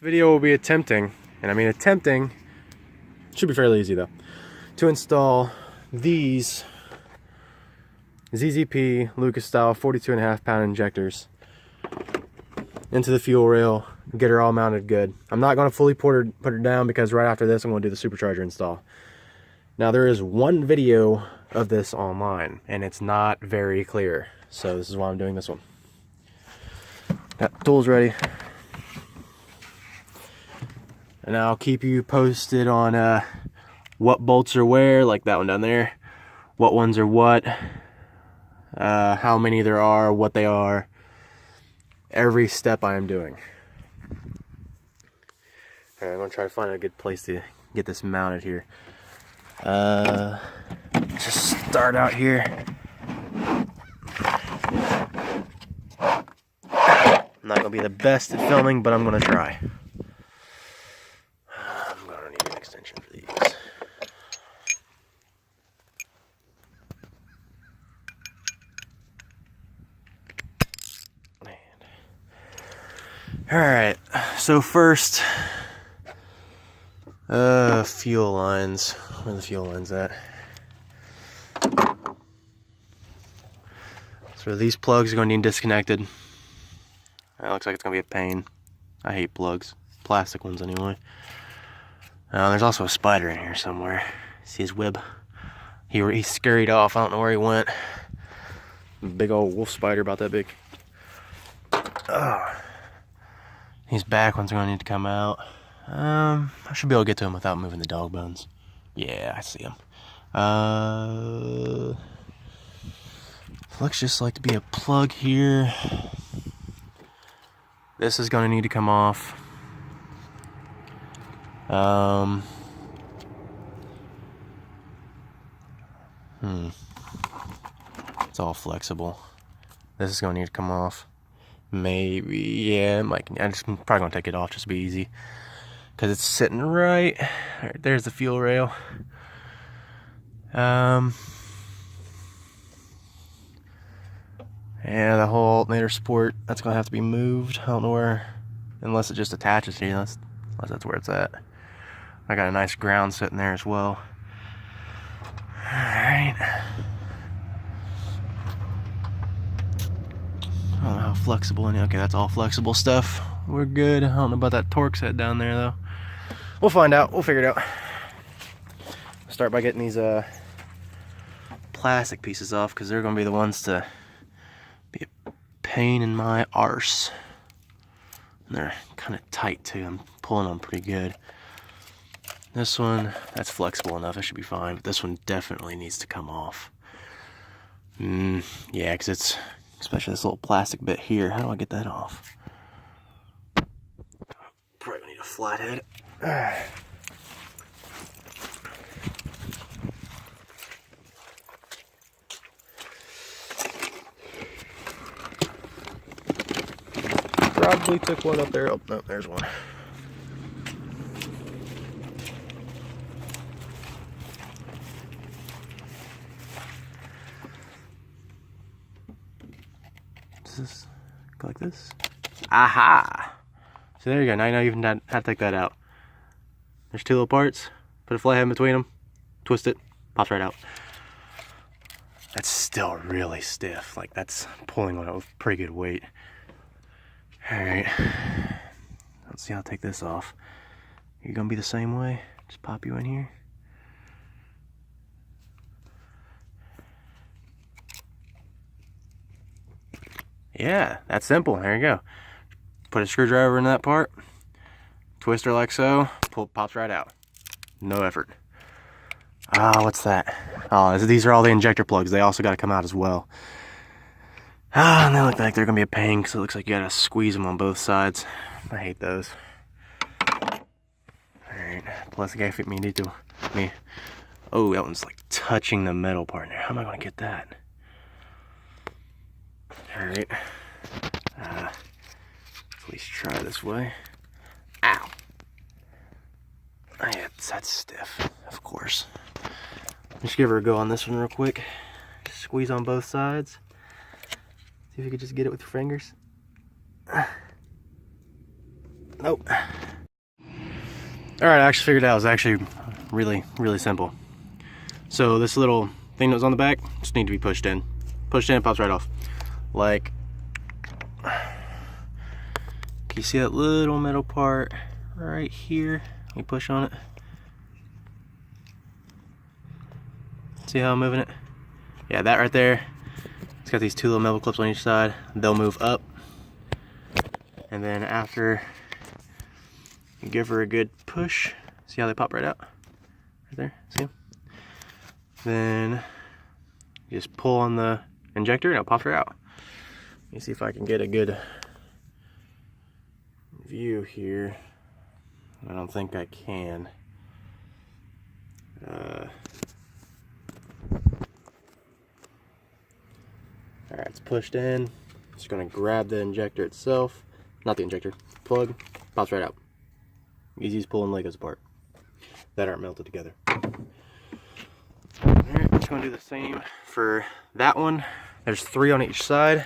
Video will be attempting, and I mean attempting, should be fairly easy though, to install these ZZP Lucas style 42.5 pound injectors into the fuel rail, get her all mounted good. I'm not going to fully put her down because right after this I'm going to do the supercharger install. Now there is one video of this online and it's not very clear, so this is why I'm doing this one. Got the tools ready. And I'll keep you posted on what bolts are where, like that one down there, what ones are what, how many there are, what they are, every step I am doing. Alright, I'm going to try to find a good place to get this mounted here. Just start out here. I'm not going to be the best at filming, but I'm going to try. I'm going to need an extension for these. Alright, so first, fuel lines. Where are the fuel lines at? So these plugs are going to need disconnected. That looks like it's going to be a pain. I hate plugs. Plastic ones anyway. There's also a spider in here somewhere. See his web? He scurried off. I don't know where he went. Big old wolf spider about that big. Oh. These back ones are going to need to come out. I should be able to get to them without moving the dog bones. Yeah, I see them. Looks just like to be a plug here. This is going to need to come off. It's all flexible. This is going to need to come off. Maybe, yeah, I'm probably going to take it off just to be easy. Because it's sitting right there's the fuel rail. Yeah, the whole alternator support, that's going to have to be moved. I don't know where, unless it just attaches here, unless that's where it's at. I got a nice ground sitting there as well. Alright. I don't know how flexible any. Okay, that's all flexible stuff. We're good. I don't know about that torque set down there though. We'll find out. We'll figure it out. Start by getting these plastic pieces off because they're going to be the ones to be a pain in my arse. And they're kind of tight too. I'm pulling them pretty good. This one, that's flexible enough. It should be fine. But this one definitely needs to come off. Yeah, because it's, especially this little plastic bit here. How do I get that off? Probably need a flathead. Probably took one up there. Oh, no, there's one. Does this go like this? Aha! So there you go. Now you know you even have to take that out. There's two little parts. Put a flathead in between them. Twist it. Pops right out. That's still really stiff. Like that's pulling on it with pretty good weight. Alright. Let's see how to take this off. You're gonna be the same way. Just pop you in here. Yeah, that's simple. There you go. Put a screwdriver in that part, twist her like so, pops right out. No effort. What's that? Oh, these are all the injector plugs. They also got to come out as well. And they look like they're going to be a pain because it looks like you got to squeeze them on both sides. I hate those. Alright, plus the guy fit me need to. Oh, that one's like touching the metal part there. How am I going to get that? Alright. At least try this way. Ow! Yeah, that's stiff, of course. Just give her a go on this one real quick. Squeeze on both sides. See if you could just get it with your fingers. Nope. Alright, I actually figured it out. It was actually really simple. So this little thing that was on the back just need to be pushed in. Pushed in, it pops right off. Like, can you see that little metal part right here? You push on it. See how I'm moving it? Yeah, that right there. It's got these two little metal clips on each side. They'll move up. And then after you give her a good push, see how they pop right out? Right there, see them? Then you just pull on the injector and it'll pop right out. Let me see if I can get a good view here. I don't think I can. Alright, it's pushed in. Just gonna grab the injector itself. Not the injector, plug. Pops right out. Easy as pulling Legos apart that aren't melted together. Alright, just gonna do the same for that one. There's 3 on each side.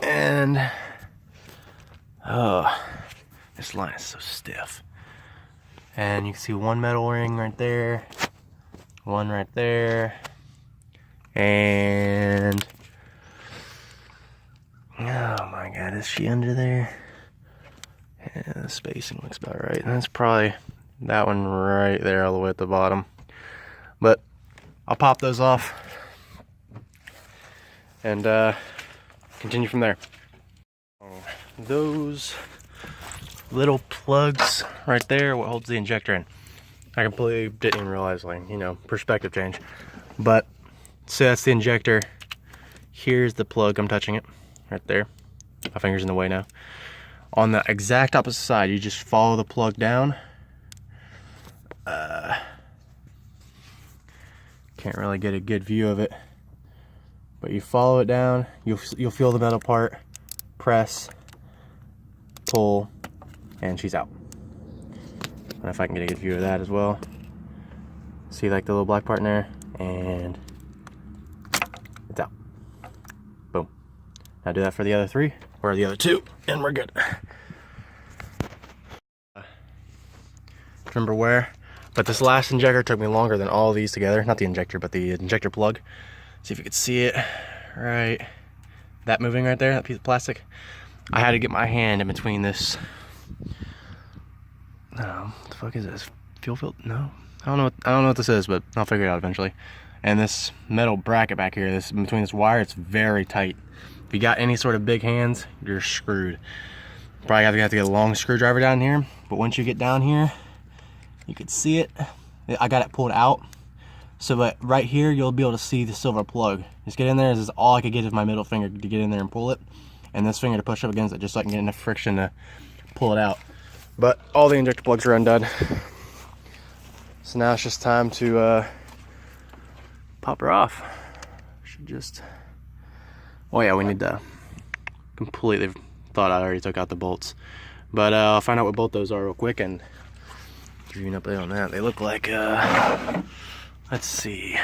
And oh, this line is so stiff. And you can see one metal ring right there, one right there, and oh my god, is she under there? Yeah, the spacing looks about right. And that's probably that one right there all the way at the bottom. But I'll pop those off and continue from there. Those little plugs right there, what holds the injector in. I completely didn't even realize, like, you know, perspective change. But so that's the injector. Here's the plug. I'm touching it right there. My finger's in the way now. On the exact opposite side, you just follow the plug down. Can't really get a good view of it, but you follow it down. You'll feel the metal part. Press, pull, and she's out. And if I can get a good view of that as well. See, like the little black part in there, and it's out. Boom. Now do that for the other 3 or the other 2, and we're good. Remember where? But this last injector took me longer than all of these together. Not the injector, but the injector plug. See if you could see it. Right. That moving right there, that piece of plastic. I had to get my hand in between this. What the fuck is this? Fuel filter? No. I don't know what this is, but I'll figure it out eventually. And this metal bracket back here, this between this wire, it's very tight. If you got any sort of big hands, you're screwed. Probably have to get a long screwdriver down here. But once you get down here, you can see it. I got it pulled out. So but right here, you'll be able to see the silver plug. Just get in there. This is all I could get is my middle finger to get in there and pull it. And this finger to push up against it, just so I can get enough friction to pull it out. But all the injector plugs are undone. So now it's just time to pop her off. Should just, oh yeah, we need to completely, thought I already took out the bolts. But I'll find out what both those are real quick and give you an update on that. They look like, let's see.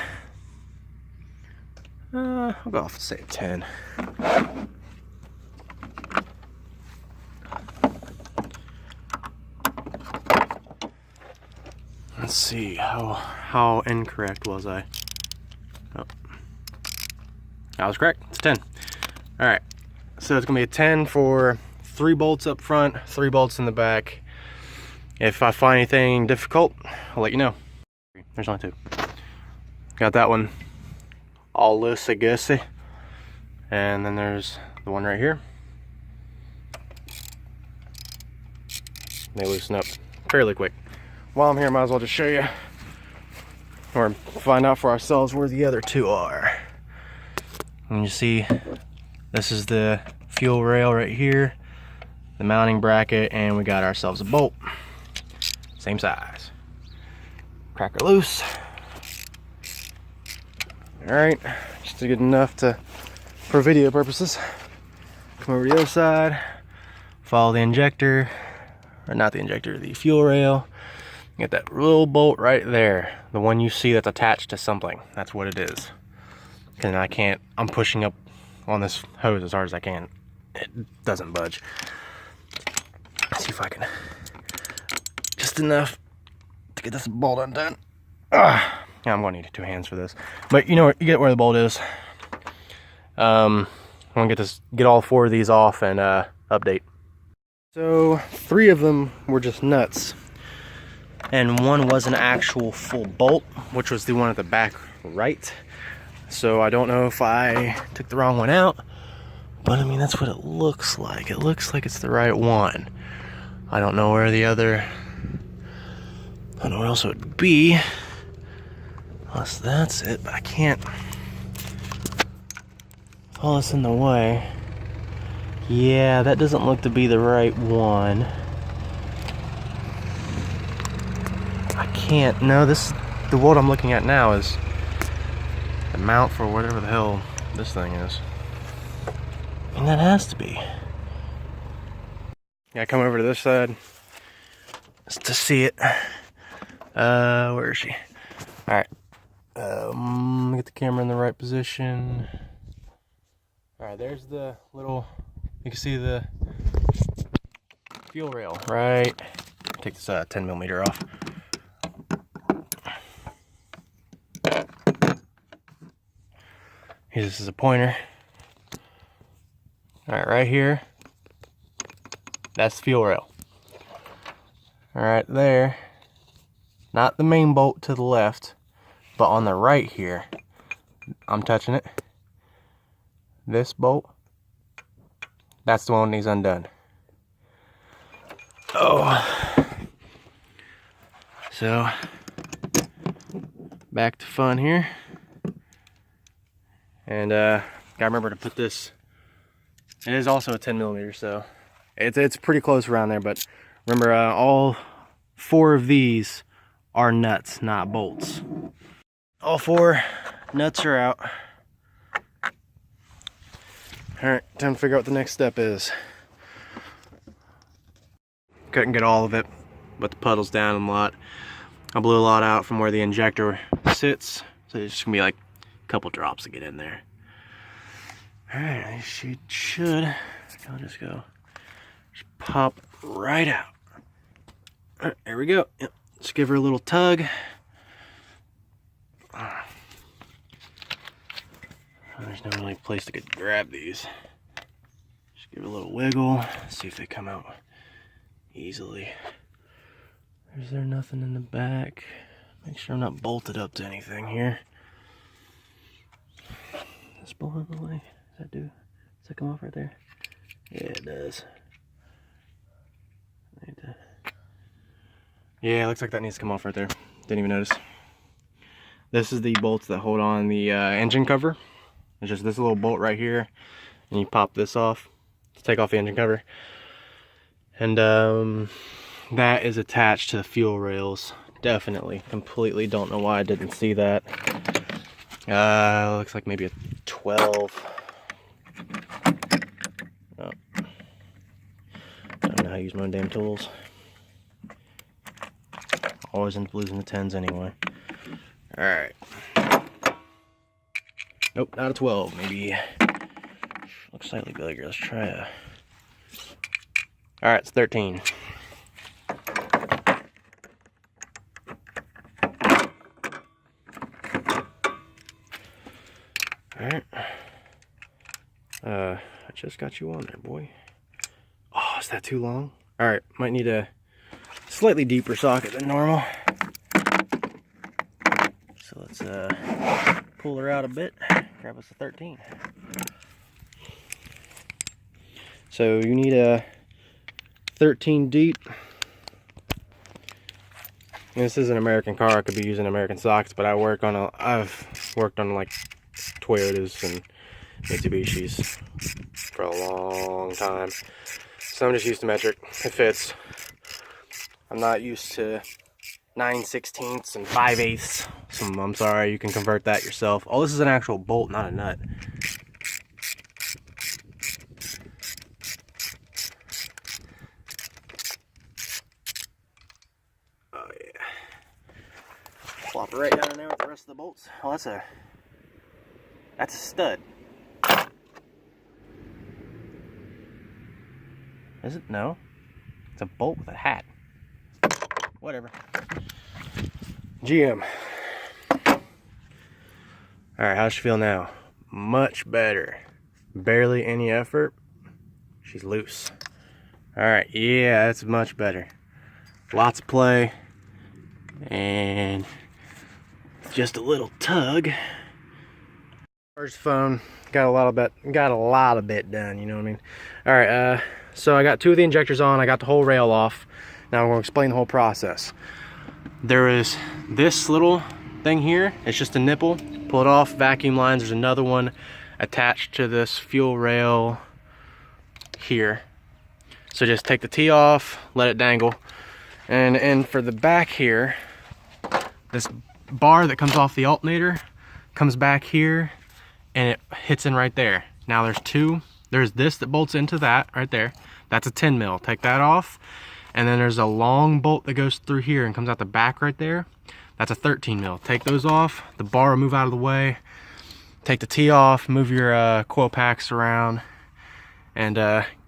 I'll go off and say 10. Let's see, how incorrect was I? Oh, I was correct. It's 10. All right, so it's gonna be a 10 for 3 bolts up front, 3 bolts in the back. If I find anything difficult, I'll let you know. There's only 2. Got that one all loosey-goosey, and then there's the one right here. They loosen up fairly quick. While I'm here, I might as well just show you or find out for ourselves where the other 2 are. And you see, this is the fuel rail right here, the mounting bracket, and we got ourselves a bolt. Same size. Crack her loose. Alright, just good enough for video purposes. Come over to the other side, follow the injector, or not the injector, the fuel rail. Get that little bolt right there, the one you see that's attached to something. That's what it is. And I'm pushing up on this hose as hard as I can. It doesn't budge. Let's see if I can just enough to get this bolt undone. Yeah, I'm gonna need 2 hands for this, but you know, you get where the bolt is. I'm gonna get all 4 of these off and update. So 3 of them were just nuts, and 1 was an actual full bolt, which was the one at the back right. So I don't know if I took the wrong one out, but I mean, that's what it looks like. It looks like it's the right one. I don't know where the other, I don't know where else it would be, unless that's it, but I can't pull this in the way. Yeah, that doesn't look to be the right one. I can't, no, the bolt I'm looking at now is the mount for whatever the hell this thing is. And that has to be. Yeah, come over to this side just to see it. Where is she? Alright. Get the camera in the right position. Alright, there's the little, you can see the fuel rail, right? Take this 10mm off. This is a pointer. Alright, right here, that's the fuel rail. Alright there, not the main bolt to the left, but on the right here, I'm touching it. This bolt, that's the one that needs undone. Oh. So, back to fun here. And gotta remember to put this, it is also a 10mm, so it's pretty close around there, but remember all 4 of these are nuts, not bolts. All 4 nuts are out. Alright, time to figure out what the next step is. Couldn't get all of it, but the puddle's down a lot. I blew a lot out from where the injector sits, so it's just gonna be like a couple drops to get in there. Alright, she should, I'll just pop right out. Alright, there we go. Yep. Just give her a little tug. There's no really place to grab these. Just give it a little wiggle, see if they come out easily. Is there nothing in the back? Make sure I'm not bolted up to anything here. This bolt out of the way. Does that come off right there? Yeah, it does. Yeah, it looks like that needs to come off right there. Didn't even notice. This is the bolts that hold on the engine cover. It's just this little bolt right here, and you pop this off to take off the engine cover. And that is attached to the fuel rails. Definitely, completely don't know why I didn't see that. Looks like maybe a 12. Oh. I don't know how to use my own damn tools. Always end up losing the 10s anyway. Alright. Nope, not a 12. Maybe looks slightly bigger. Let's try a. Alright, it's 13. Alright. I just got you on there, boy. Oh, is that too long? Alright, might need a slightly deeper socket than normal. So let's pull her out a bit, grab us a 13. So you need a 13 deep. And this is an American car, I could be using American sockets, but I've worked on like Toyotas and Mitsubishis for a long time. So I'm just used to metric. It fits. I'm not used to 9/16 and 5/8. So I'm sorry, you can convert that yourself. Oh, this is an actual bolt, not a nut. Oh yeah. Plop it right down in there with the rest of the bolts. Oh, that's a stud. Is it? No. It's a bolt with a hat. whatever. GM. Alright, how's she feel now? Much better. Barely any effort. She's loose. Alright, yeah, that's much better. Lots of play. And just a little tug. Charged the phone. Got a lot of bit done, you know what I mean? Alright, so I got 2 of the injectors on, I got the whole rail off. Now I'm going to explain the whole process. There is this little thing here, it's just a nipple. Pull it off, vacuum lines. There's another one attached to this fuel rail here. So just take the T off, let it dangle. And for the back here, this bar that comes off the alternator comes back here and it hits in right there. Now there's 2. There's this that bolts into that right there. That's a 10 mil. Take that off. And then there's a long bolt that goes through here and comes out the back right there. That's a 13 mil. Take those off. The bar will move out of the way. Take the T off, move your coil packs around, and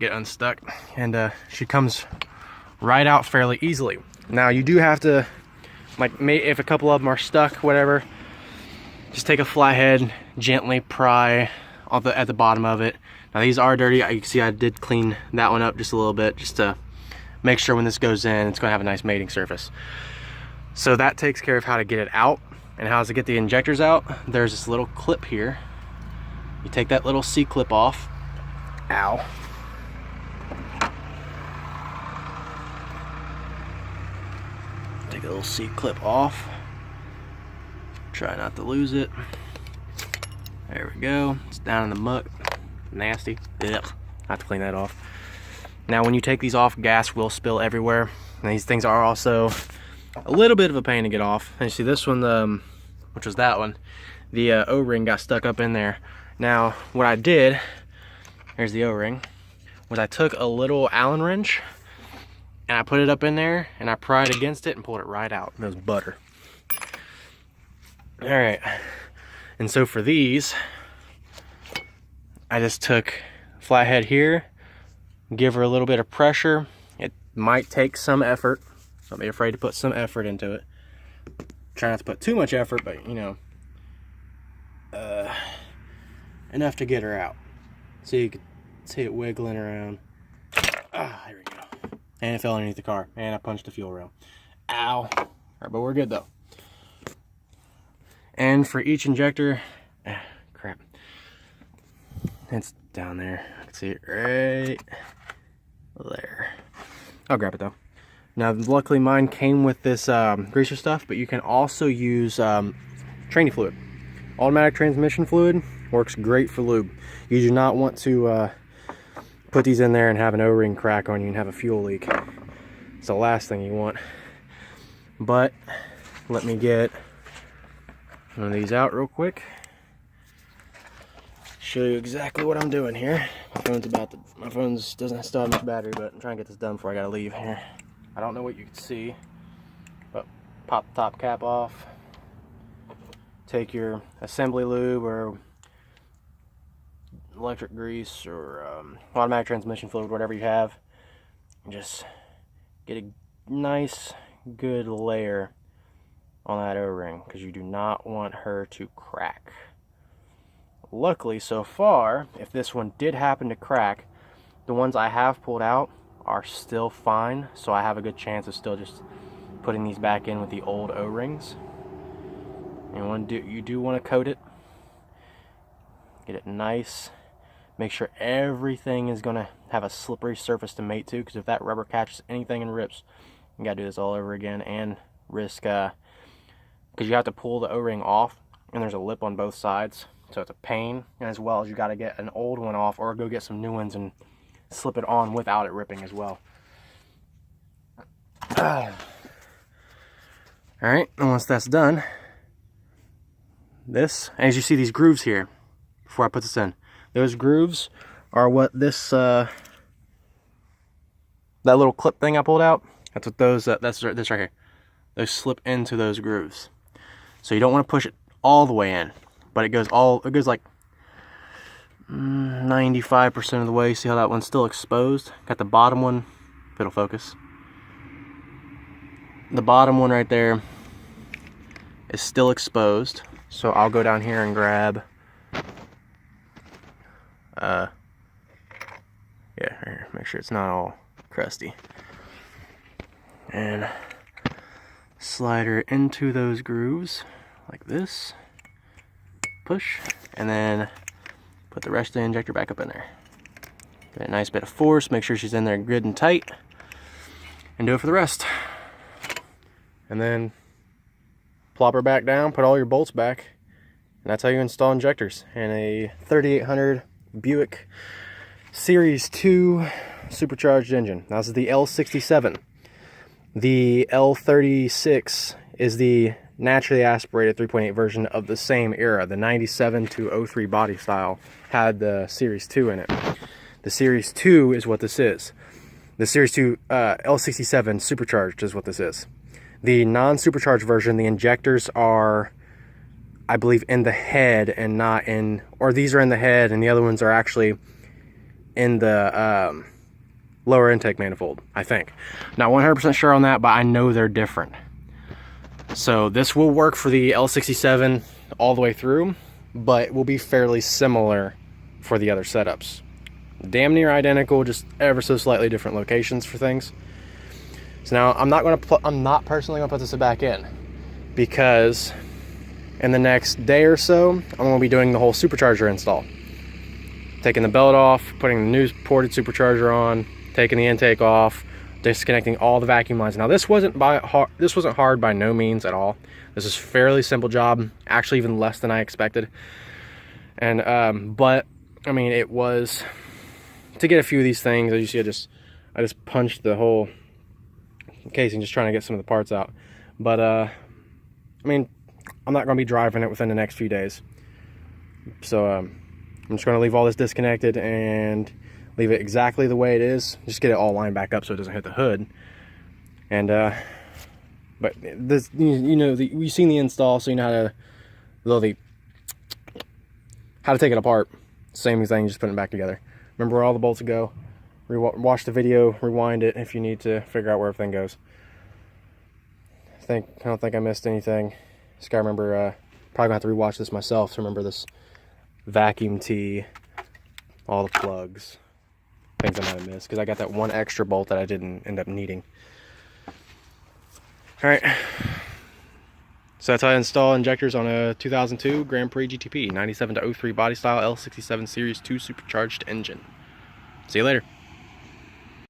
get unstuck. And she comes right out fairly easily. Now you do have to, like, if a couple of them are stuck, whatever, just take a flathead, gently pry at the bottom of it. Now these are dirty. You can see I did clean that one up just a little bit, just to make sure when this goes in, it's going to have a nice mating surface. So that takes care of how to get it out. And how to get the injectors out. There's this little clip here. You take that little C-clip off. Ow. Take a little C-clip off. Try not to lose it. There we go. It's down in the muck. Nasty. Ugh. I have to clean that off. Now when you take these off, gas will spill everywhere. And these things are also a little bit of a pain to get off. And you see this one, which was that one, the O-ring got stuck up in there. Now what I did, here's the O-ring, was I took a little Allen wrench and I put it up in there and I pried against it and pulled it right out. It was butter. All right, and so for these, I just took flathead here, give her a little bit of pressure. It might take some effort. Don't be afraid to put some effort into it. Try not to put too much effort, but you know, enough to get her out. So you can see it wiggling around. Ah, here we go. And it fell underneath the car. And I punched the fuel rail. Ow. All right, but we're good though. And for each injector, crap. It's down there. I can see it right there. I'll grab it though. Now, luckily mine came with this greaser stuff, but you can also use training fluid. Automatic transmission fluid works great for lube. You do not want to put these in there and have an O-ring crack on you and have a fuel leak. It's the last thing you want. But let me get one of these out real quick. Show you exactly what I'm doing here. My phone doesn't still have much battery, but I'm trying to get this done before I gotta leave here. I don't know what you can see, but pop the top cap off. Take your assembly lube or electric grease or automatic transmission fluid, whatever you have, and just get a nice, good layer on that O-ring because you do not want her to crack. Luckily, so far, if this one did happen to crack, the ones I have pulled out are still fine, so I have a good chance of still just putting these back in with the old O-rings. You do want to coat it, get it nice, make sure everything is going to have a slippery surface to mate to, because if that rubber catches anything and rips, you got to do this all over again and risk, because you have to pull the O-ring off and there's a lip on both sides, so it's a pain, and as well as you got to get an old one off or go get some new ones and slip it on without it ripping as well. Alright, and once that's done, this, as you see these grooves here, before I put this in, those grooves are what this, that little clip thing I pulled out, that's what those, this right here, those slip into those grooves. So you don't want to push it all the way in, but it goes like 95% of the way. See how that one's still exposed? Got the bottom one, if it'll focus. the bottom one right there is still exposed. So I'll go down here and grab, yeah, right here. Make sure it's not all crusty. And slide her into those grooves like this. Push, and then put the rest of the injector back up in there. Get a nice bit of force, make sure she's in there good and tight, and do it for the rest. And then plop her back down, put all your bolts back, and that's how you install injectors in a 3800 Buick Series 2 supercharged engine. Now, this is the L67. The L36 is the naturally aspirated 3.8 version of the same era. The 97 to 03 body style had the Series 2 in it. The Series 2 is what this is. The Series 2 L67 supercharged is what this is. The non-supercharged version, the injectors are, I believe, in the head and not in, or these are in the head and the other ones are actually in the lower intake manifold, I think. Not 100% sure on that, but I know they're different. So this will work for the L67 all the way through, but it will be fairly similar for the other setups. Damn near identical, just ever so slightly different locations for things. So now I'm not personally gonna put this back in, because in the next day or so I'm gonna be doing the whole supercharger install. Taking the belt off, putting the new ported supercharger on, taking the intake off, disconnecting all the vacuum lines. Now this wasn't hard by no means at all. This is a fairly simple job, actually even less than I expected. And but I mean, it was to get a few of these things. As you see, I just punched the whole casing, just trying to get some of the parts out. But I mean, I'm not going to be driving it within the next few days, so I'm just going to leave all this disconnected and leave it exactly the way it is. Just get it all lined back up so it doesn't hit the hood. And but this, you've seen the install, so you know how to take it apart. Same thing, just putting it back together. Remember where all the bolts go. Watch the video, rewind it if you need to figure out where everything goes. I don't think I missed anything. Just gotta remember, probably gonna have to rewatch this myself to remember this vacuum tee, all the plugs, things I might have missed, because I got that one extra bolt that I didn't end up needing. Alright, so that's how I install injectors on a 2002 Grand Prix GTP 97 to 03 body style L67 Series 2 supercharged engine. See you later.